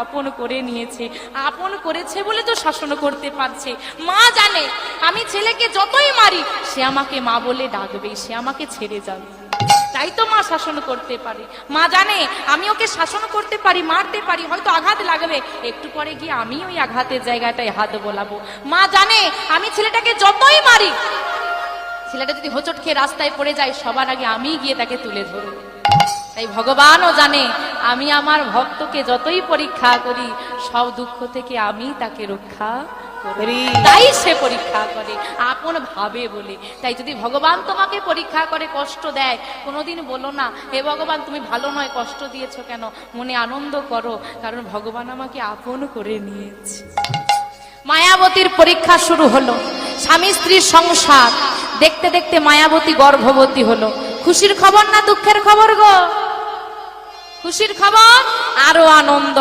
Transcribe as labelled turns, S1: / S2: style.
S1: আপন করে নিয়েছে, আপন করেছে বলে তো শাসন করতে পারছে। মা জানে আমি ছেলেকে যতই মারি সে আমাকে মা বলে ডাকবে, সে আমাকে ছেড়ে যাবে, তাই তো মা শাসন করতে পারে। মা জানে আমি ওকে শাসন করতে পারি, মারতে পারি, হয়তো আঘাত লাগবে, একটু পরে গিয়ে আমি ওই আঘাতের জায়গাটায় হাত বোলাবো। মা জানে আমি ছেলেটাকে যতই মারি, ছেলেটা যদি হোঁচট খেয়ে রাস্তায় পড়ে যায় সবার আগে আমি গিয়ে তাকে তুলে ধরব। তাই ভগবানও জানে আমি আমার ভক্তকে যতই পরীক্ষা করি সব দুঃখ থেকে আমি তাকে রক্ষা করি, তাই সে পরীক্ষা করে আপন ভাবে বলে। তাই যদি ভগবান তোমাকে পরীক্ষা করে কষ্ট দেয়, কোনোদিন বলো না হে ভগবান তুমি ভালো নয়, কষ্ট দিয়েছো কেন, মনে আনন্দ করো, কারণ ভগবান আমাকে আপন করে নিয়েছে। মায়াবতীর পরীক্ষা শুরু হলো, স্বামী স্ত্রীর সংসার, দেখতে দেখতে মায়াবতী গর্ভবতী হলো। খুশির খবর না দুঃখের খবর গো? খুশির খবর, আরো আনন্দ।